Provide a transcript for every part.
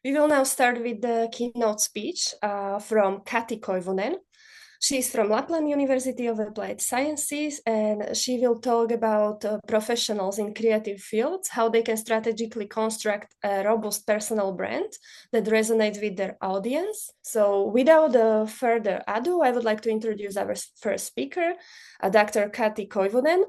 We will now start with the keynote speech from Kati Koivunen. She's from Lapland University of Applied Sciences, and she will talk about professionals in creative fields, how they can strategically construct a robust personal brand that resonates with their audience. So without further ado, I would like to introduce our first speaker, Dr. Kati Koivunen.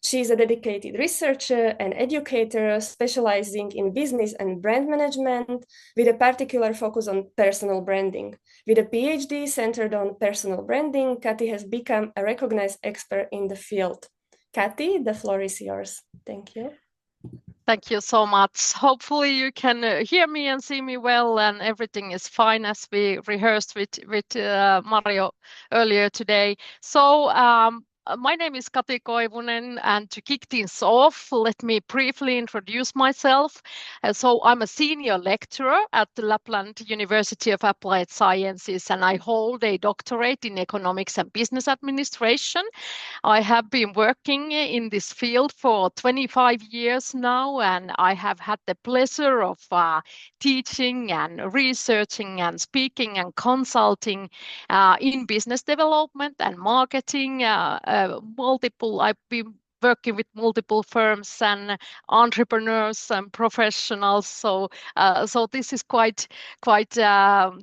She is a dedicated researcher and educator specializing in business and brand management with a particular focus on personal branding. With a PhD centered on personal branding, Kati has become a recognized expert in the field. Kati, the floor is yours. Thank you. Thank you so much. Hopefully you can hear me and see me well, and everything is fine as we rehearsed with Mario earlier today. So my name is Kati Koivunen, and to kick things off, let me briefly introduce myself. So I'm a senior lecturer at the Lapland University of Applied Sciences, and I hold a doctorate in economics and business administration. I have been working in this field for 25 years now, and I have had the pleasure of teaching and researching and speaking and consulting in business development and marketing. I've been working with multiple firms and entrepreneurs and professionals. So this is quite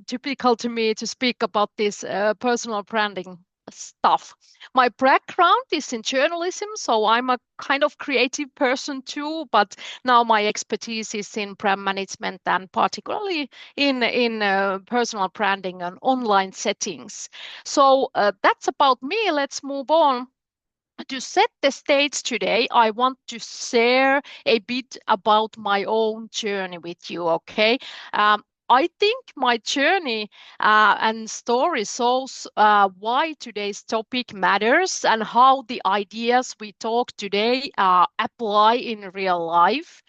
typical to me to speak about this personal branding stuff. My background is in journalism, so I'm a kind of creative person too, but now my expertise is in brand management and particularly in personal branding and online settings. So that's about me. Let's move on. To set the stage today, I want to share a bit about my own journey with you, okay? I think my journey and story shows why today's topic matters and how the ideas we talk today apply in real life.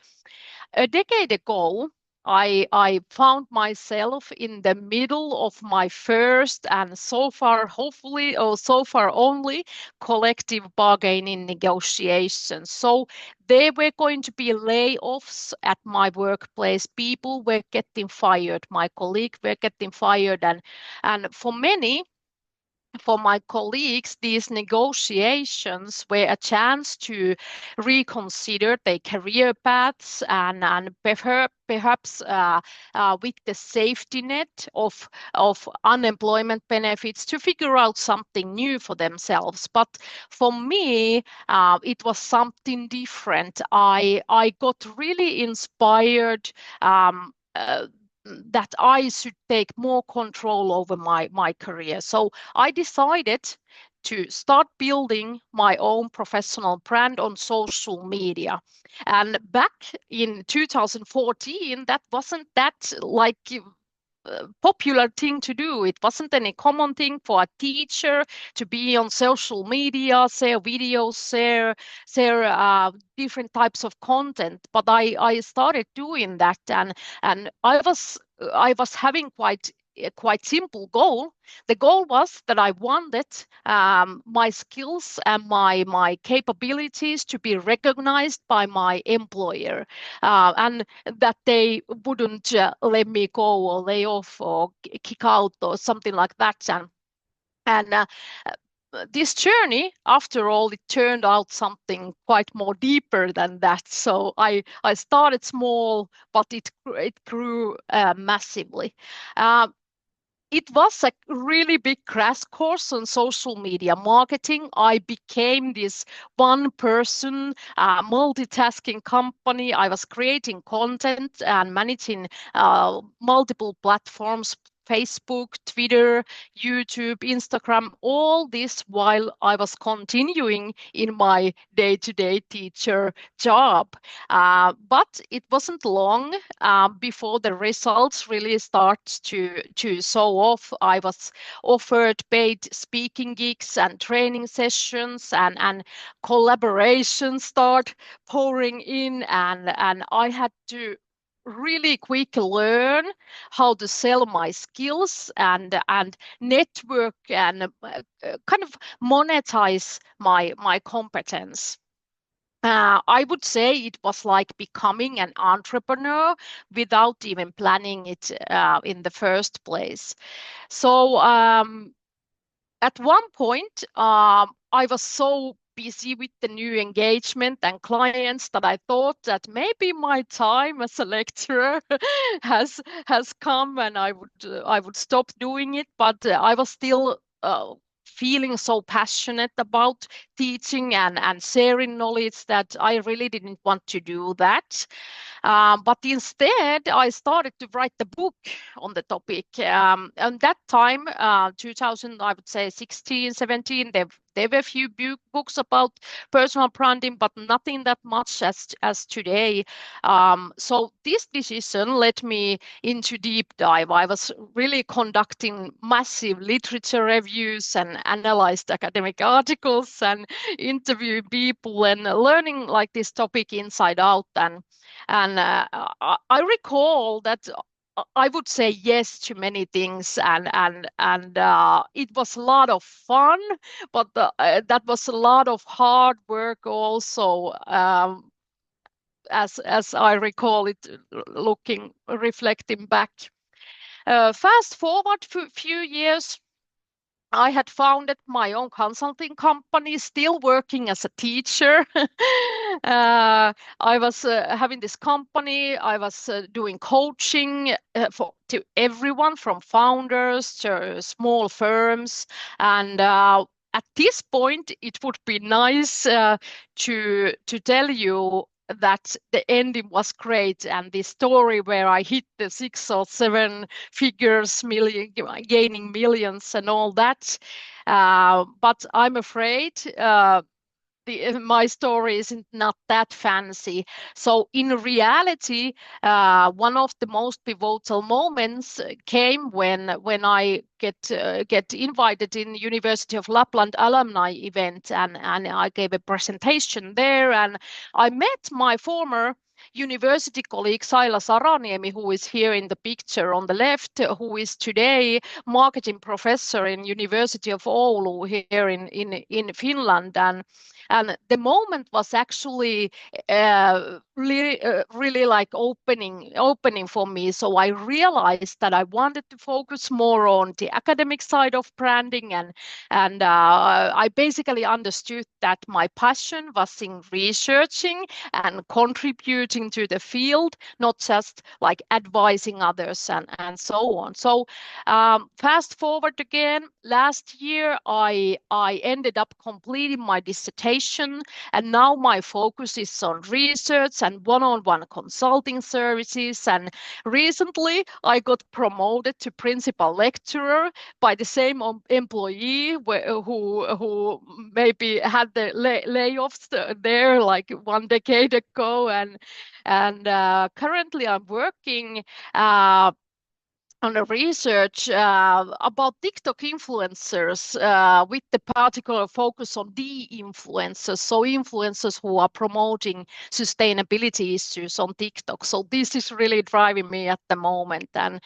A decade ago, I found myself in the middle of my first and so far, hopefully, or so far only, collective bargaining negotiations. So there were going to be layoffs at my workplace. People were getting fired. My colleagues were getting fired. And for many, for my colleagues, these negotiations were a chance to reconsider their career paths and perhaps with the safety net of unemployment benefits to figure out something new for themselves. But for me, it was something different. I got really inspired. That I should take more control over my career. So I decided to start building my own professional brand on social media. And back in 2014, that wasn't that like popular thing to do. It wasn't any common thing for a teacher to be on social media, share videos, share different types of content. But I started doing that, and I was having quite a quite simple goal. The goal was that I wanted my skills and my capabilities to be recognized by my employer, and that they wouldn't let me go or lay off or kick out or something like that. And this journey, after all, it turned out something quite more deeper than that. So I started small, but it grew massively. It was a really big crash course on social media marketing. I became this one person multitasking company. I was creating content and managing multiple platforms. Facebook, Twitter, YouTube, Instagram, all this while I was continuing in my day-to-day teacher job. But it wasn't long before the results really start to show off. I was offered paid speaking gigs and training sessions, and collaborations start pouring in, and I had to really quick learn how to sell my skills and network and kind of monetize my competence. I would say it was like becoming an entrepreneur without even planning it in the first place. So at one point, I was so busy with the new engagement and clients that I thought that maybe my time as a lecturer has come and I would stop doing it. But I was still feeling so passionate about teaching and sharing knowledge that I really didn't want to do that. But instead, I started to write the book on the topic. And that time, 2000, I would say 16, 17, there were a few books about personal branding, but nothing that much as today. So this decision led me into deep dive. I was really conducting massive literature reviews and analyzed academic articles and interviewing people and learning like this topic inside out. And I recall that I would say yes to many things, and it was a lot of fun, but that was a lot of hard work also. As I recall it, reflecting back. Fast forward a few years, I had founded my own consulting company, still working as a teacher. I was having this company. I was doing coaching to everyone from founders to small firms. And at this point, it would be nice to tell you that the ending was great, and the story where I hit the 6 or 7 figures, gaining millions and all that. But I'm afraid my story isn't not that fancy. So in reality, one of the most pivotal moments came when I get invited in University of Lapland alumni event, and I gave a presentation there, and I met my former university colleague Saila Saraniemi, who is here in the picture on the left, who is today marketing professor in University of Oulu here in Finland. And the moment was actually really like opening for me. So I realized that I wanted to focus more on the academic side of branding, and I basically understood that my passion was in researching and contributing to the field, not just like advising others and so on. So fast forward again, last year I ended up completing my dissertation, and now my focus is on research and one-on-one consulting services. And recently I got promoted to principal lecturer by the same employee who maybe had the layoffs there like 1 decade ago. And currently I'm working on a research about TikTok influencers with the particular focus on de-influencers, so influencers who are promoting sustainability issues on TikTok. So this is really driving me at the moment. And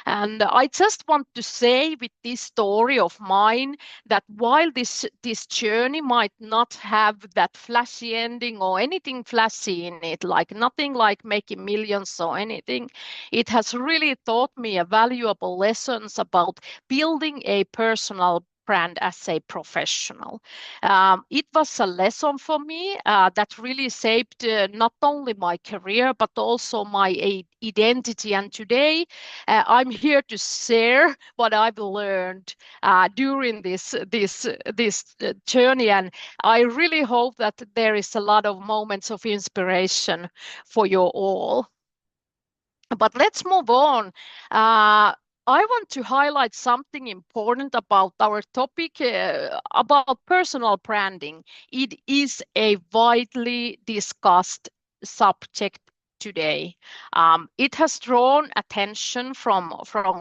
I just want to say with this story of mine that while this journey might not have that flashy ending or anything flashy in it, like nothing like making millions or anything, it has really taught me valuable lessons about building a personal brand as a professional. It was a lesson for me that really shaped not only my career but also my identity. And today I'm here to share what I've learned during this journey. And I really hope that there is a lot of moments of inspiration for you all. But let's move on. I want to highlight something important about our topic about personal branding. It is a widely discussed subject today. It has drawn attention from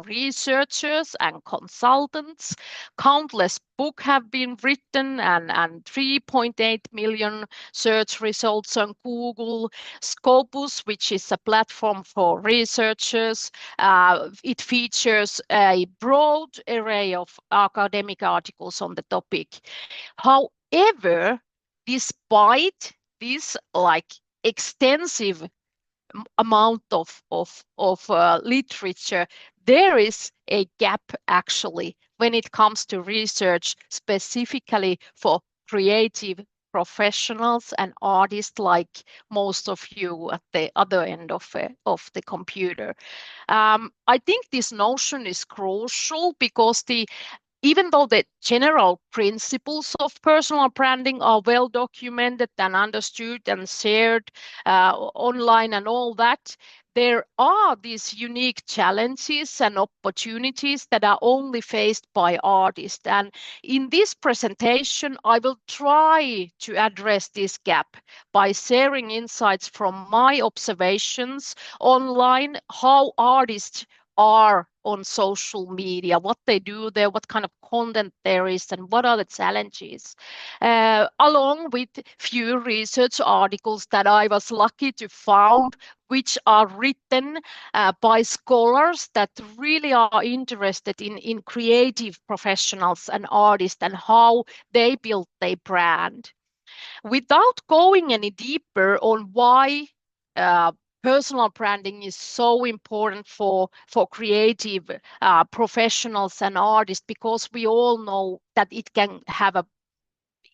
researchers and consultants. Countless books have been written, and 3.8 million search results on Google. Scopus, which is a platform for researchers, it features a broad array of academic articles on the topic. However, despite this like extensive amount of literature, there is a gap actually when it comes to research specifically for creative professionals and artists like most of you at the other end of the computer. I think this notion is crucial because even though the general principles of personal branding are well documented and understood and shared online and all that, there are these unique challenges and opportunities that are only faced by artists. And in this presentation, I will try to address this gap by sharing insights from my observations online, how artists are on social media, what they do there, what kind of content there is, and what are the challenges, along with few research articles that I was lucky to found, which are written by scholars that really are interested in creative professionals and artists and how they build their brand. Without going any deeper on why personal branding is so important for creative professionals and artists, because we all know that it can have a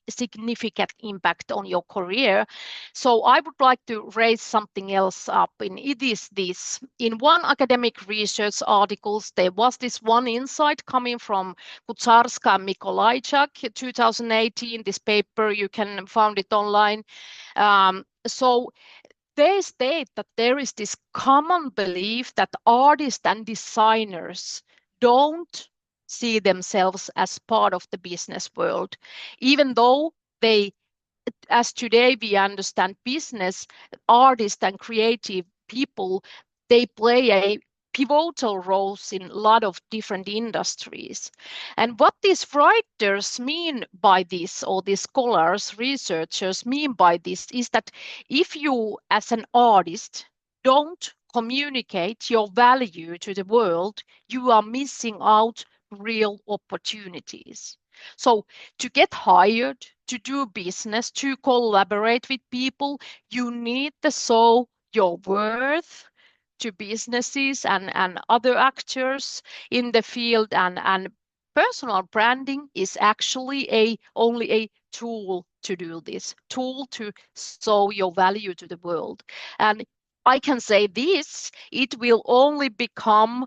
significant impact on your career. So I would like to raise something else up, and it is this. In one academic research articles, there was this one insight coming from Kucharska and Mikolajczak, 2018. This paper, you can find it online. So they state that there is this common belief that artists and designers don't see themselves as part of the business world, even though they, as today we understand business, artists and creative people, they play a pivotal roles in a lot of different industries. And what these writers mean by this, or these scholars, researchers mean by this, is that if you as an artist don't communicate your value to the world, you are missing out real opportunities. So to get hired, to do business, to collaborate with people, you need to show your worth to businesses and other actors in the field. And personal branding is actually only a tool to do this, tool to show your value to the world. And I can say this, it will only become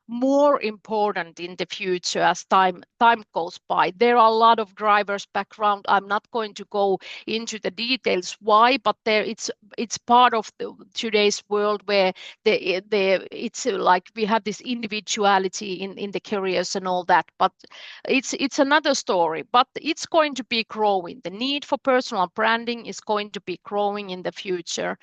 more important in the future as time goes by. There are a lot of drivers background. I'm not going to go into the details why, but it's part of today's world where it's like we have this individuality in the careers and all that. But it's another story. But it's going to be growing. The need for personal branding is going to be growing in the future.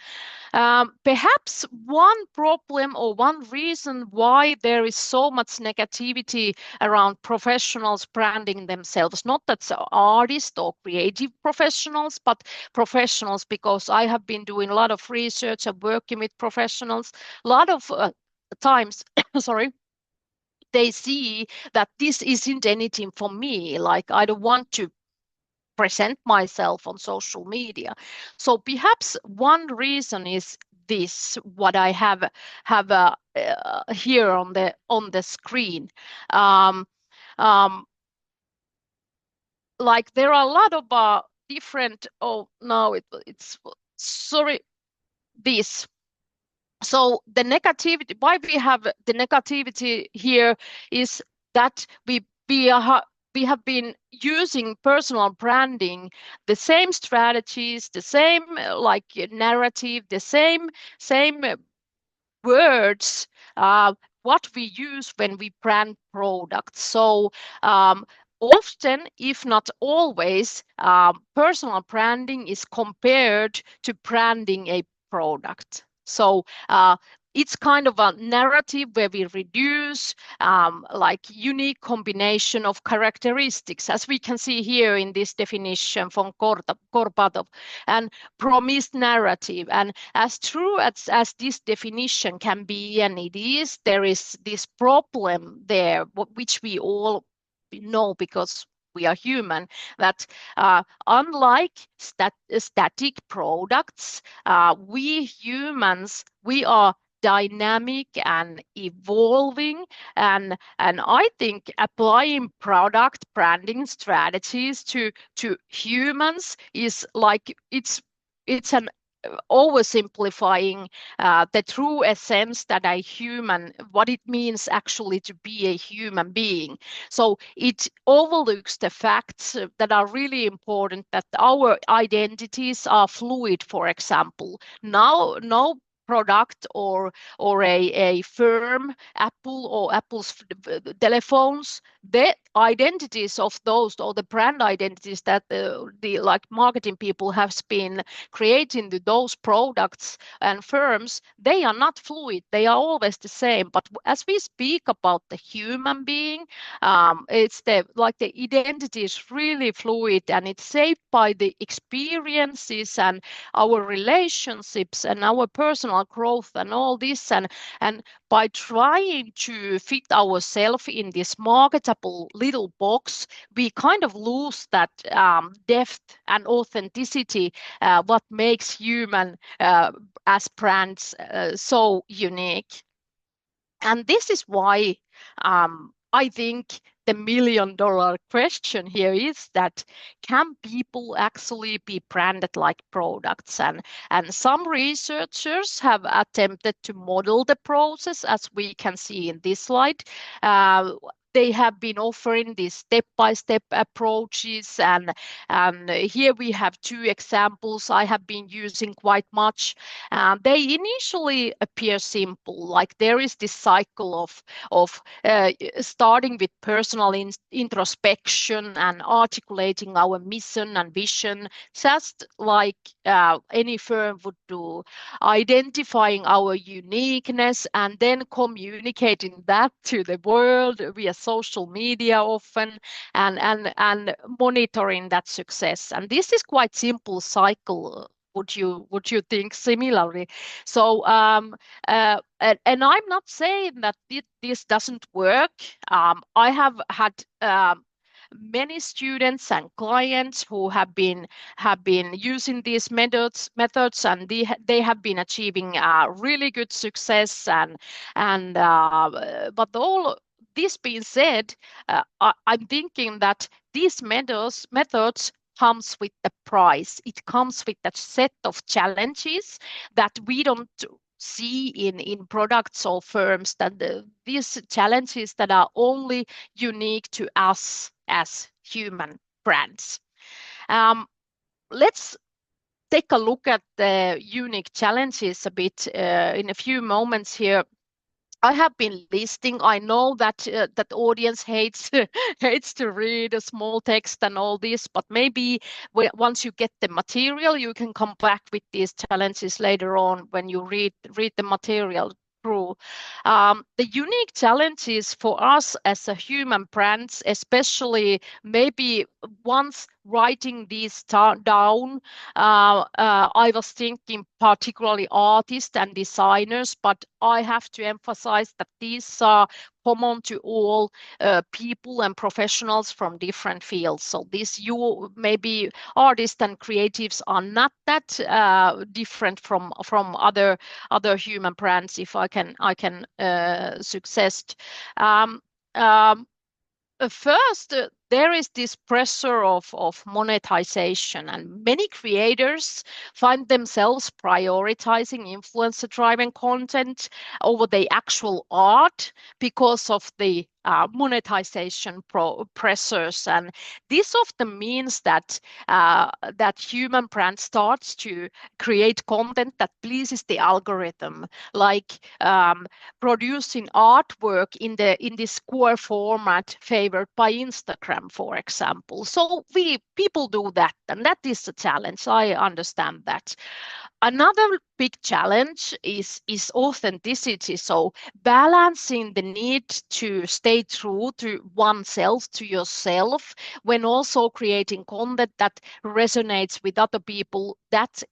Perhaps one problem or one reason why there is so much negativity around professionals branding themselves, not that artists or creative professionals, but professionals, because I have been doing a lot of research and working with professionals, a lot of times, sorry, they see that this isn't anything for me. Like, I don't want to present myself on social media. So perhaps one reason is this, what I have here on the screen. Um, um, like there are a lot of different. Oh no, it's sorry. This. So the negativity, why we have the negativity here, is that we have been using personal branding, the same strategies, the same like narrative, the same words, what we use when we brand products. So often, if not always, personal branding is compared to branding a product. So it's kind of a narrative where we reduce like unique combination of characteristics, as we can see here in this definition from Korbatov, and promised narrative. And as true as this definition can be, and it is, there is this problem there, which we all know because we are human, that unlike static products, we humans, we are dynamic and evolving, and I think applying product branding strategies to humans is like it's an oversimplifying the true essence that a human, what it means actually to be a human being. So it overlooks the facts that are really important, that our identities are fluid, for example. Now, no product or a firm, Apple or Apple's telephones, the identities of those, or the brand identities that the like marketing people have been creating those products and firms, they are not fluid. They are always the same. But as we speak about the human being, it's the identity is really fluid, and it's shaped by the experiences and our relationships and our personal growth and all this. And by trying to fit ourselves in this marketable little box, we kind of lose that depth and authenticity, what makes human as brands so unique. And this is why I think the $1 million question here is that, can people actually be branded like products? And some researchers have attempted to model the process, as we can see in this slide. They have been offering these step-by-step approaches, and here we have two examples I have been using quite much. They initially appear simple, like there is this cycle of starting with personal introspection and articulating our mission and vision, just like any firm would do, identifying our uniqueness and then communicating that to the world via social media often, and monitoring that success. And this is quite simple cycle. Would you think similarly? So and I'm not saying that this doesn't work. I have had many students and clients who have been using these methods, and they have been achieving really good success. And but all this being said, I'm thinking that these methods comes with the price. It comes with a set of challenges that we don't see in products or firms, that these challenges that are only unique to us as human brands. Let's take a look at the unique challenges a bit in a few moments here. I have been listing. I know that that audience hates hates to read a small text and all this, but maybe once you get the material, you can come back with these challenges later on when you read the material through. The unique challenges for us as a human brands, especially maybe once writing these down, I was thinking particularly artists and designers, but I have to emphasize that these are common to all people and professionals from different fields. So this, you maybe artists and creatives are not that different from other human brands, if I can suggest. First, there is this pressure of monetization, and many creators find themselves prioritizing influencer-driven content over the actual art because of the monetization pressures. And this often means that that human brand starts to create content that pleases the algorithm, like producing artwork in this square format favored by Instagram, for example. So people do that, and that is a challenge. I understand that. Another big challenge is authenticity. So balancing the need to stay true to oneself, to yourself, when also creating content that resonates with other people. That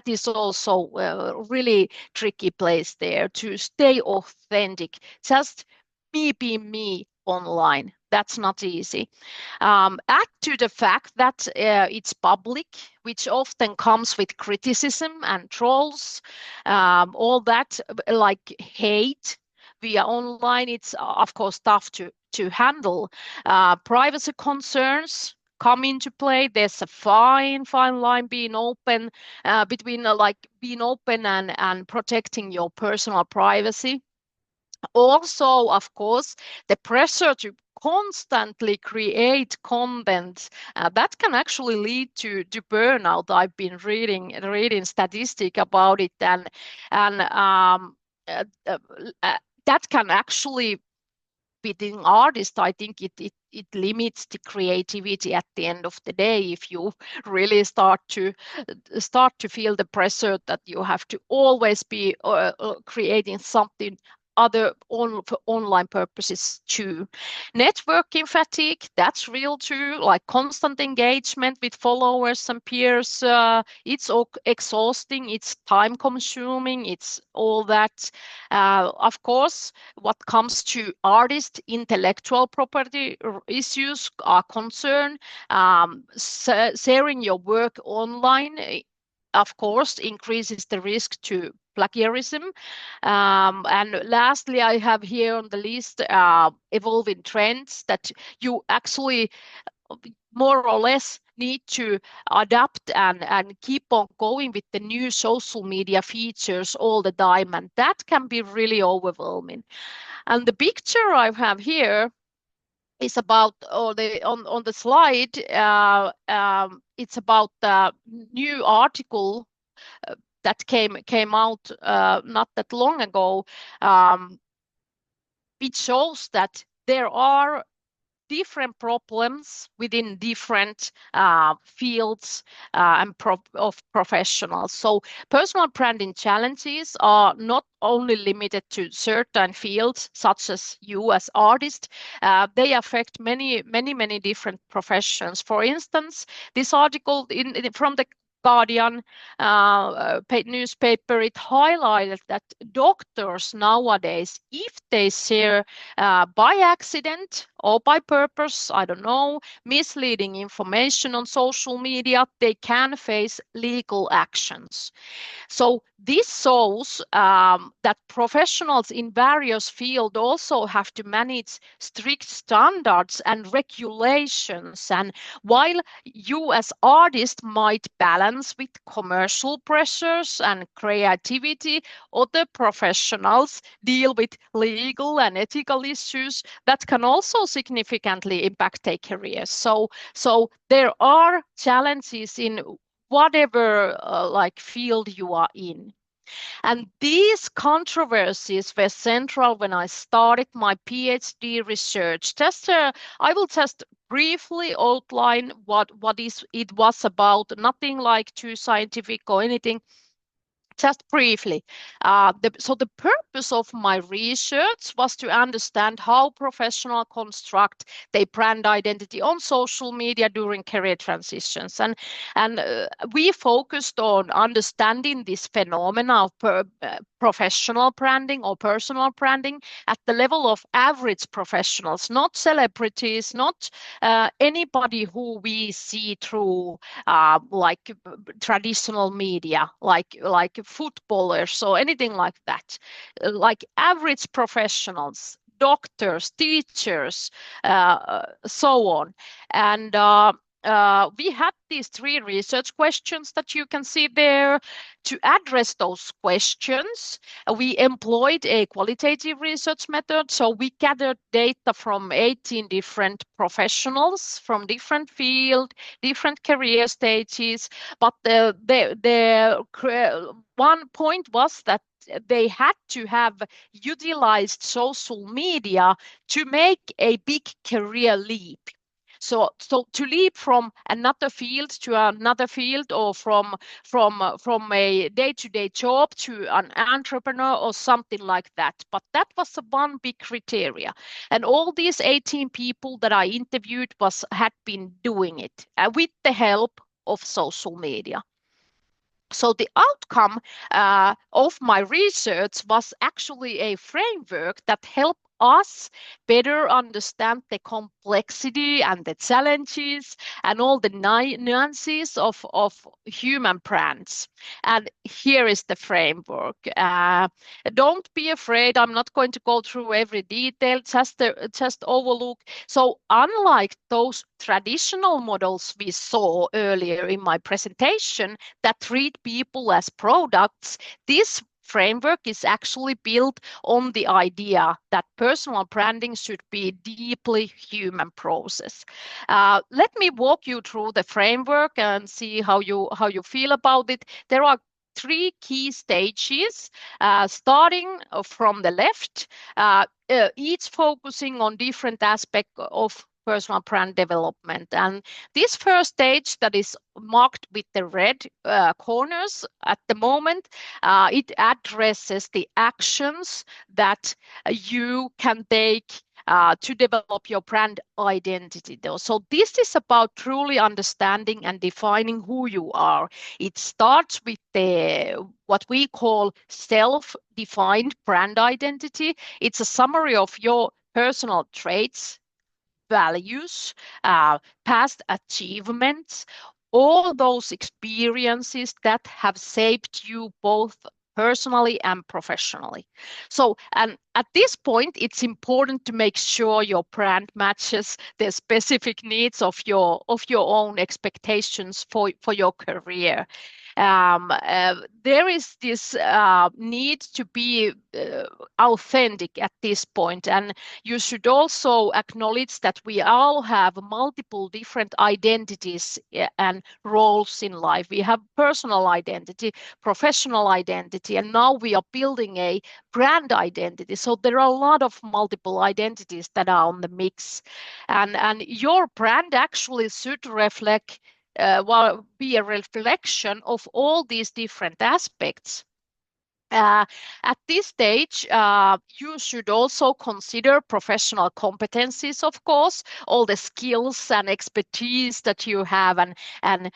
is also a really tricky place there, to stay authentic. Just me being me online. that's not easy. Add to the fact that it's public, which often comes with criticism and trolls, all that like hate via online. It's of course tough to handle. Privacy concerns come into play. There's a fine line being open between like being open and protecting your personal privacy. Also, of course, the pressure to constantly create content that can actually lead to burnout. I've been reading statistic about it, and uh, uh, that can actually, within artists, I think it limits the creativity at the end of the day if you really start to feel the pressure that you have to always be creating something other for online purposes too. Networking fatigue, that's real too, like constant engagement with followers and peers. It's exhausting, it's time consuming, it's all that. Of course, what comes to artist intellectual property issues are concerned. Sharing your work online, of course, increases the risk to plagiarism. And lastly, I have here on the list evolving trends that you actually more or less need to adapt and keep on going with the new social media features all the time. And that can be really overwhelming. And the picture I have here is about, or on the slide, it's about the new article that came out not that long ago. It shows that there are different problems within different fields of professionals. So personal branding challenges are not only limited to certain fields, such as you as artist. They affect many different professions. For instance, this article from the Guardian newspaper, it highlighted that doctors nowadays, if they share by accident or by purpose, I don't know, misleading information on social media, they can face legal actions. So this shows that professionals in various fields also have to manage strict standards and regulations. And while you as artists might balance with commercial pressures and creativity, other professionals deal with legal and ethical issues that can also significantly impact their careers. So there are challenges in whatever like field you are in. And these controversies were central when I started my PhD research. I will just briefly outline what it was about, nothing like too scientific or anything. Just briefly, so the purpose of my research was to understand how professionals construct their brand identity on social media during career transitions, and we focused on understanding this phenomena of professional branding or personal branding at the level of average professionals, not celebrities, not anybody who we see through like traditional media, like footballers or anything like that, like average professionals, doctors, teachers, so on. And we had these 3 research questions that you can see there. To address those questions, we employed a qualitative research method. So we gathered data from 18 different professionals from different fields, different career stages. But the one point was that they had to have utilized social media to make a big career leap. So to leap from another field to another field, or from a day-to-day job to an entrepreneur or something like that. But that was the one big criteria. And all these 18 people that I interviewed had been doing it with the help of social media. So the outcome of my research was actually a framework that helped us better understand the complexity and the challenges and all the nuances of human brands. And here is the framework. Don't be afraid. I'm not going to go through every detail, just overlook. So unlike those traditional models we saw earlier in my presentation that treat people as products, this framework is actually built on the idea that personal branding should be a deeply human process. Let me walk you through the framework and see how you feel about it. There are three key stages, starting from the left, each focusing on different aspects of personal brand development. And this first stage that is marked with the red corners at the moment, it addresses the actions that you can take to develop your brand identity. So this is about truly understanding and defining who you are. It starts with what we call self-defined brand identity. It's a summary of your personal traits, values, past achievements, all those experiences that have shaped you both personally and professionally. So, and at this point, it's important to make sure your brand matches the specific needs of your own expectations for your career. There is this need to be authentic at this point, and you should also acknowledge that we all have multiple different identities and roles in life. We have personal identity, professional identity, and now we are building a brand identity. So there are a lot of multiple identities that are on the mix, and your brand actually should reflect be a reflection of all these different aspects. At this stage, you should also consider professional competencies, of course, all the skills and expertise that you have. And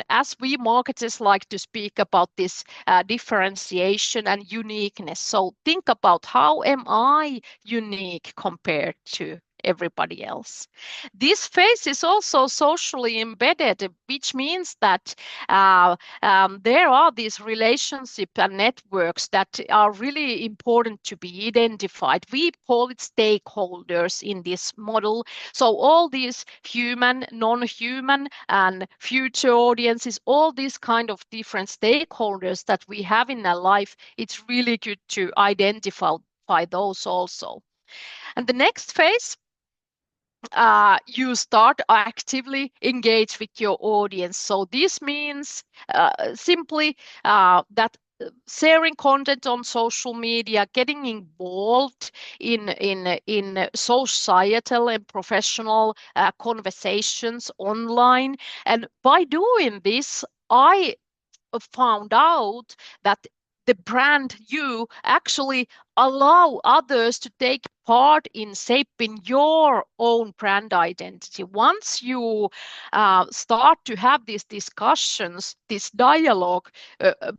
as we marketers like to speak about this differentiation and uniqueness. So think about, how am I unique compared to everybody else? This phase is also socially embedded, which means that there are these relationships and networks that are really important to be identified. We call it stakeholders in this model. So all these human, non-human, and future audiences, all these kind of different stakeholders that we have in our life, it's really good to identify those also. And the next phase, you start actively engage with your audience. So this means simply that sharing content on social media, getting involved in societal and professional conversations online. And by doing this, I found out that the brand you actually allow others to take part in shaping your own brand identity. Once you start to have these discussions, this dialogue,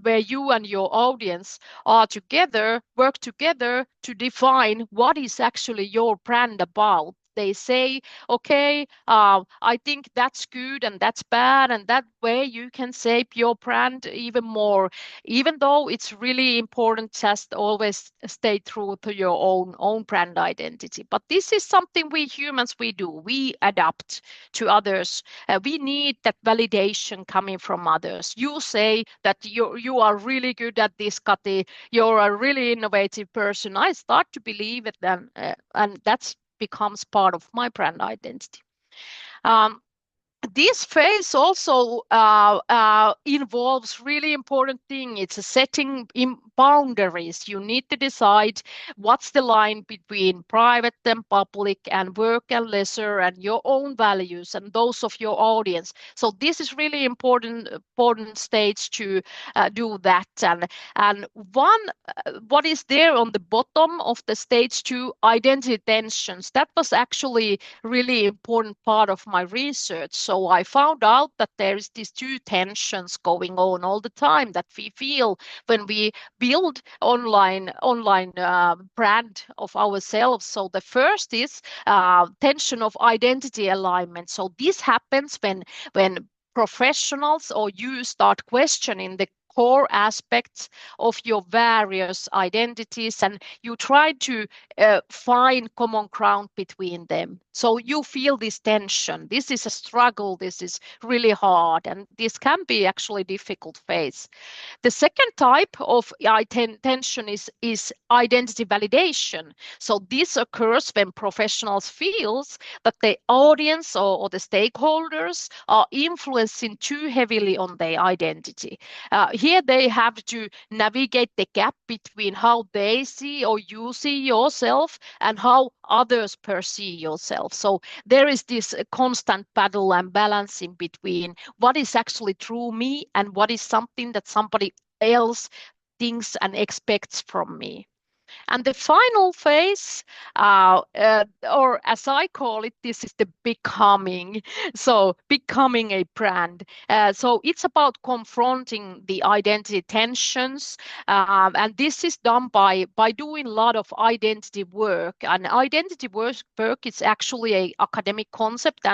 where you and your audience are together, work together to define what is actually your brand about. They say, okay, I think that's good and that's bad, and that way you can shape your brand even more, even though it's really important just always stay true to your own brand identity. But this is something we humans, we do. We adapt to others. We need that validation coming from others. You say that you are really good at this, Kati. You're a really innovative person. I start to believe it then, and that's becomes part of my brand identity. This phase also involves really important thing. It's a setting in boundaries. You need to decide what's the line between private and public, and work and leisure, and your own values and those of your audience. So this is really important stage to do that. And one what is there on the bottom of the stage 2, identity tensions. That was actually really important part of my research. So I found out that there is these two tensions going on all the time that we feel when we build online brand of ourselves. So the first is tension of identity alignment. So this happens when professionals or you start questioning the core aspects of your various identities, and you try to find common ground between them. So you feel this tension. This is a struggle. This is really hard, and this can be actually a difficult phase. The second type of tension is identity validation. So this occurs when professionals feels that the audience or the stakeholders are influencing too heavily on their identity. Here they have to navigate the gap between how they see or you see yourself and how others perceive yourself. So there is this constant battle and balancing between what is actually true me and what is something that somebody else thinks and expects from me. And the final phase, or as I call it, this is the becoming. So becoming a brand. So it's about confronting the identity tensions. And this is done by doing a lot of identity work. And identity work is actually an academic concept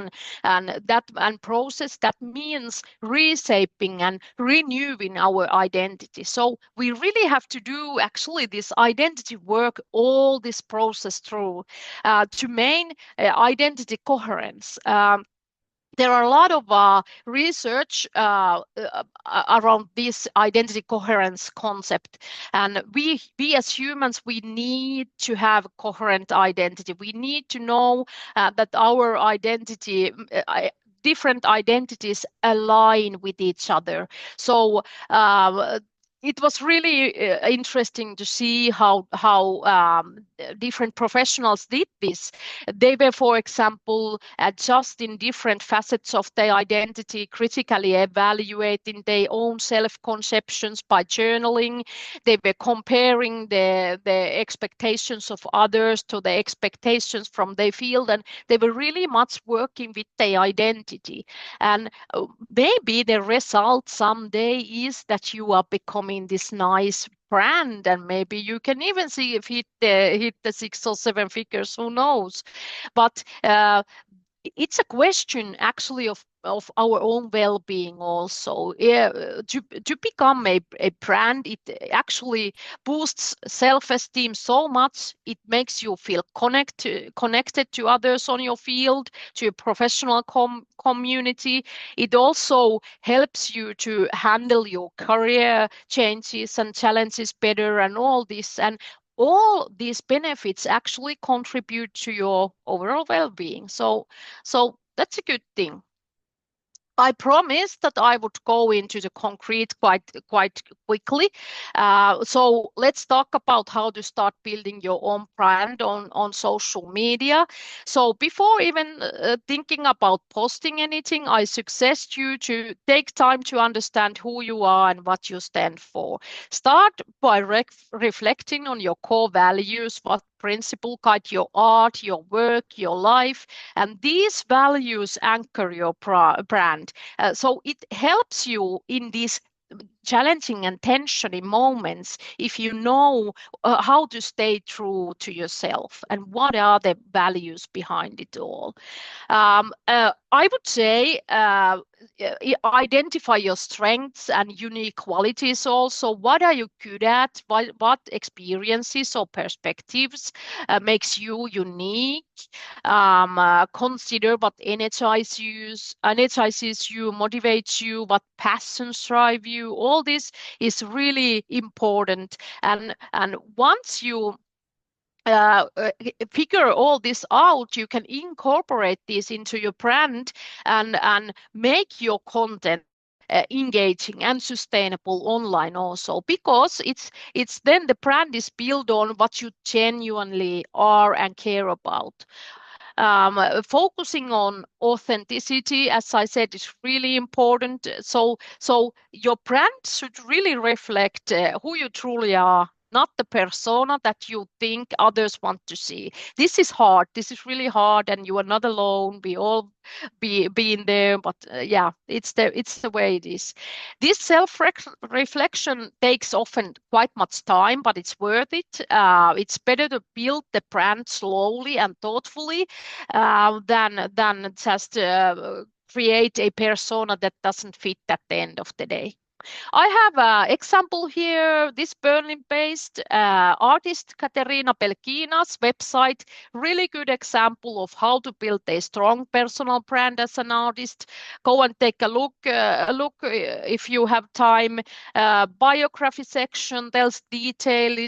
and process that means reshaping and renewing our identity. So we really have to do actually this identity work all this process through to main identity coherence. There are a lot of research around this identity coherence concept, and we as humans, we need to have coherent identity. We need to know that our identity different identities align with each other. So it was really interesting to see how different professionals did this. They were, for example, adjusting different facets of their identity, critically evaluating their own self-conceptions by journaling. They were comparing the expectations of others to the expectations from their field, and they were really much working with their identity. And maybe the result someday is that you are becoming this nice brand, and maybe you can even see if hit the 6 or 7 figures, who knows. But it's a question actually of our own well-being also. To become a brand, it actually boosts self-esteem so much. It makes you feel connected to others on your field, to a professional community. It also helps you to handle your career changes and challenges better and all this. And all these benefits actually contribute to your overall well-being. So that's a good thing. I promised that I would go into the concrete quite quickly. So let's talk about how to start building your own brand on social media. So before even thinking about posting anything, I suggest you to take time to understand who you are and what you stand for. Start by reflecting on your core values, what principle guide your art, your work, your life, and these values anchor your brand. So it helps you in these challenging and tensioning moments if you know how to stay true to yourself and what are the values behind it all. I would say identify your strengths and unique qualities also. What are you good at? What experiences or perspectives makes you unique? Consider what energizes you, motivates you, what passions drive you. All this is really important. And once you figure all this out, you can incorporate this into your brand and make your content engaging and sustainable online also, because it's then the brand is built on what you genuinely are and care about. Focusing on authenticity, as I said, is really important. So your brand should really reflect who you truly are, not the persona that you think others want to see. This is hard. This is really hard, and you are not alone. We all been there, but yeah, it's the way it is. This self-reflection takes often quite much time, but it's worth it. It's better to build the brand slowly and thoughtfully than just create a persona that doesn't fit at the end of the day. I have an example here. This Berlin-based artist Katerina Pelkina's website, really good example of how to build a strong personal brand as an artist. Go and take a look. If you have time. Biography section tells detailed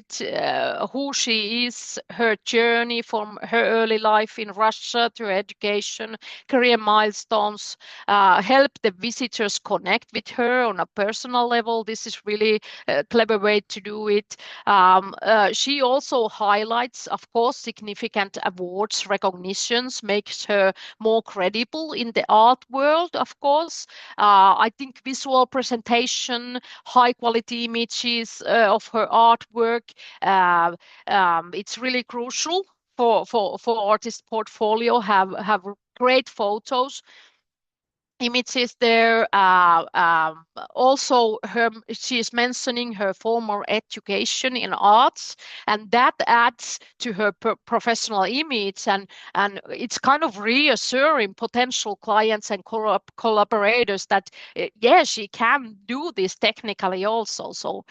who she is, her journey from her early life in Russia to her education, career milestones. Help the visitors connect with her on a personal level. This is really a clever way to do it. She also highlights, of course, significant awards, recognitions, makes her more credible in the art world, of course. I think visual presentation, high quality images of her artwork, it's really crucial for artist portfolio, have great photos, images there. Also, she is mentioning her former education in arts, and that adds to her professional image, and it's kind of reassuring potential clients and collaborators that yeah, she can do this technically also. So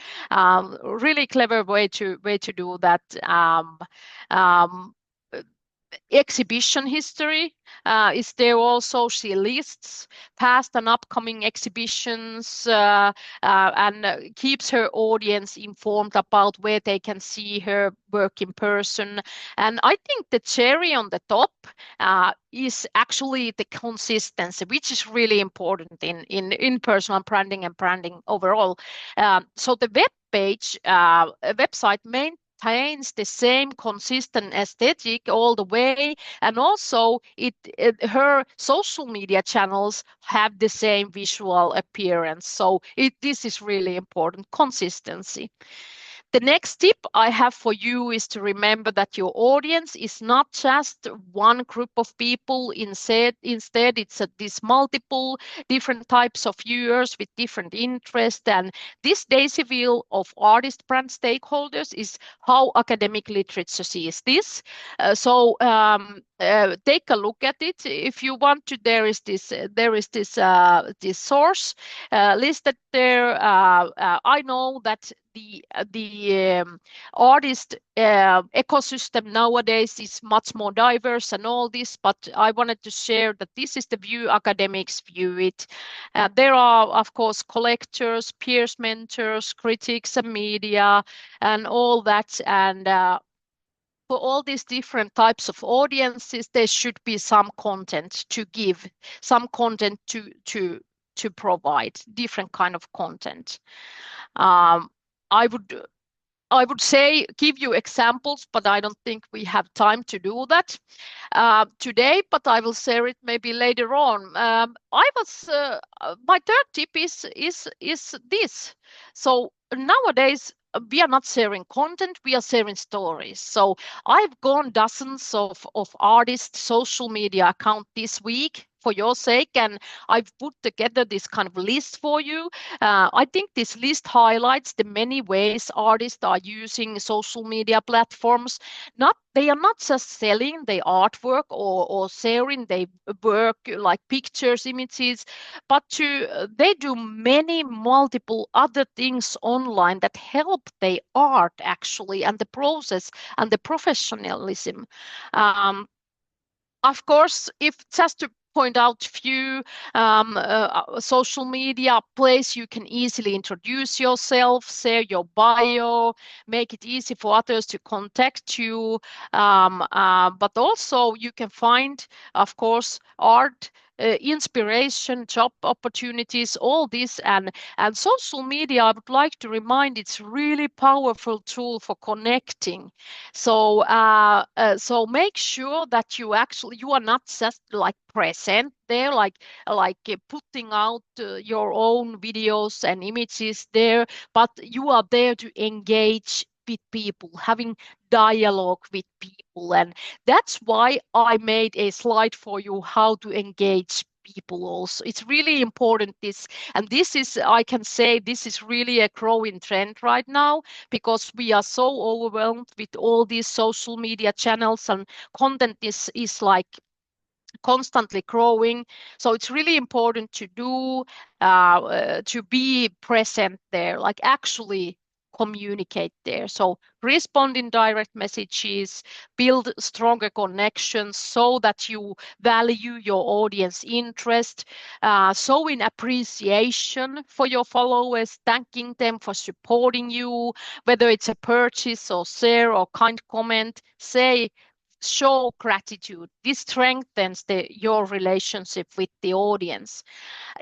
really clever way to do that. Exhibition history is there also. She lists past and upcoming exhibitions and keeps her audience informed about where they can see her work in person. And I think the cherry on the top is actually the consistency, which is really important in personal branding and branding overall. So the website maintains the same consistent aesthetic all the way, and also her social media channels have the same visual appearance. So this is really important, consistency. The next tip I have for you is to remember that your audience is not just one group of people. Instead it's these multiple different types of viewers with different interests. And this daisy wheel of artist brand stakeholders is how academic literature sees this. Take a look at it if you want to. There is this source listed there. I know that the artist ecosystem nowadays is much more diverse and all this, but I wanted to share that this is the view academics view it. There are, of course, collectors, peers, mentors, critics, and media, and all that. And for all these different types of audiences, there should be some content to give, some content to provide, different kind of content. I would say give you examples, but I don't think we have time to do that today, but I will share it maybe later on. My third tip is this. So nowadays, we are not sharing content, we are sharing stories. So I've gone dozens of artists' social media account this week for your sake, and I've put together this kind of list for you. I think this list highlights the many ways artists are using social media platforms. They are not just selling their artwork or sharing their work like pictures, images, but they do many multiple other things online that help their art actually, and the process and the professionalism. Of course, if just to point out few social media place you can easily introduce yourself, share your bio, make it easy for others to contact you. But also you can find, of course, art, inspiration, job opportunities, all this, and social media, I would like to remind, it's really powerful tool for connecting. So so make sure that you are not just like present there, like putting out your own videos and images there, but you are there to engage with people, having dialogue with people. And that's why I made a slide for you how to engage people also. It's really important this, and this is, I can say this is really a growing trend right now, because we are so overwhelmed with all these social media channels, and content is like constantly growing. So it's really important to to be present there, like actually communicate there. So respond in direct messages, build stronger connections so that you value your audience interest, showing appreciation for your followers, thanking them for supporting you, whether it's a purchase or share or kind comment. Show gratitude. This strengthens your relationship with the audience.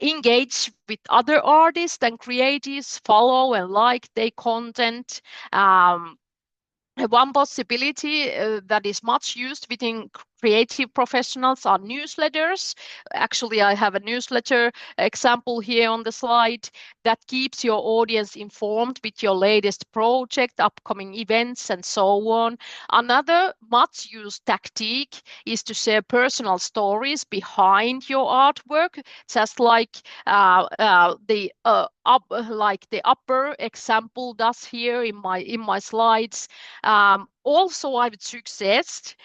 Engage with other artists and creatives, follow and like their content. One possibility that is much used within creative professionals are newsletters. Actually, I have a newsletter example here on the slide that keeps your audience informed with your latest project, upcoming events, and so on. Another much used tactic is to share personal stories behind your artwork, just like the upper example does here in my slides. Also, I would suggest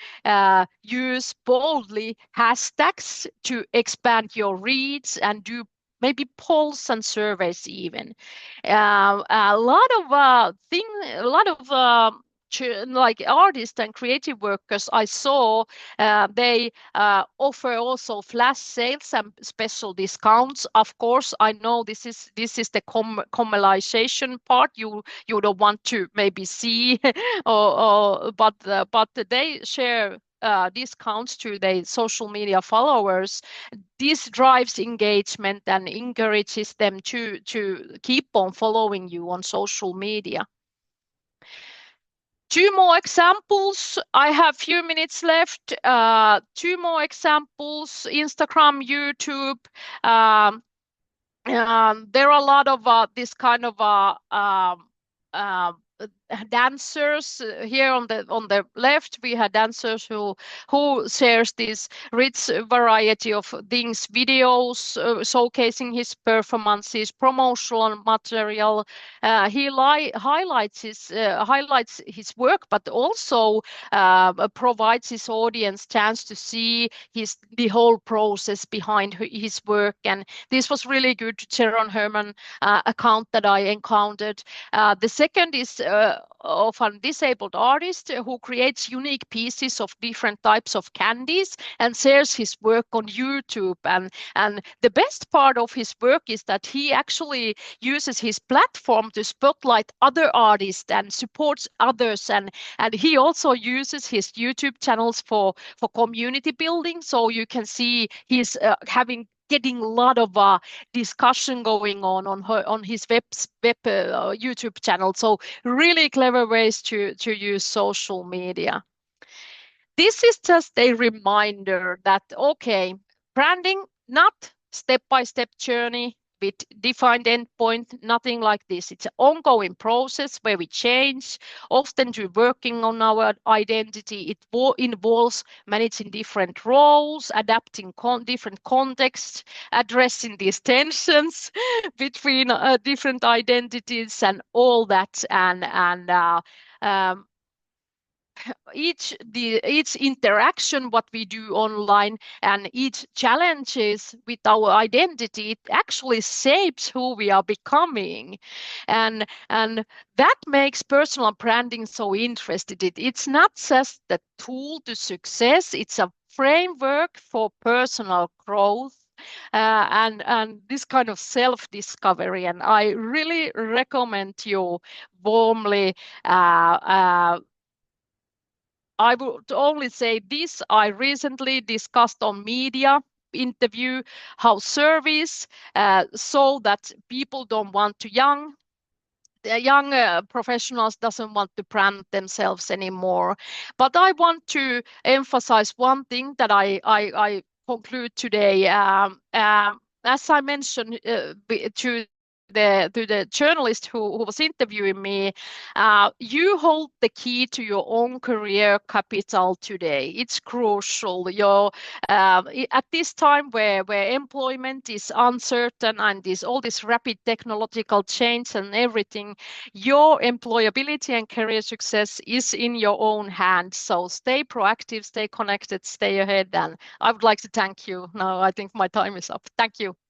use boldly hashtags to expand your reads, and do maybe polls and surveys even. A lot of like artists and creative workers I saw, they offer also flash sales and special discounts. Of course, I know this is the commercialization part you don't want to maybe see, but they share discounts to their social media followers. This drives engagement and encourages them to keep on following you on social media. Two more examples. I have few minutes left. Two more examples: Instagram, YouTube. There are a lot of this kind of dancers. Here on the left we have dancers who shares this rich variety of things, videos showcasing his performances, promotional material. He highlights his work, but also provides his audience chance to see the whole process behind his work. And this was really good Sharon Herman account that I encountered. The second is of a disabled artist who creates unique pieces of different types of candies and shares his work on YouTube. And the best part of his work is that he actually uses his platform to spotlight other artists and supports others. And he also uses his YouTube channels for community building. So you can see he's getting a lot of discussion going on his web YouTube channel. So really clever ways to use social media. This is just a reminder that, okay, branding, not step-by-step journey with defined endpoint, nothing like this. It's an ongoing process where we change, often through working on our identity. It involves managing different roles, adapting different contexts, addressing these tensions between different identities and all that. Each interaction what we do online and each challenges with our identity, it actually shapes who we are becoming. And that makes personal branding so interesting. It's not just the tool to success, it's a framework for personal growth. And this kind of self-discovery, and I really recommend you warmly. I would only say this: I recently discussed on media interview how service so that people don't want to young professionals doesn't want to brand themselves anymore. But I want to emphasize one thing that I conclude today. As I mentioned to the journalist who was interviewing me, you hold the key to your own career capital today. It's crucial. At this time where employment is uncertain and all this rapid technological change and everything, your employability and career success is in your own hands. So stay proactive, stay connected, stay ahead. And I would like to thank you. Now I think my time is up. Thank you.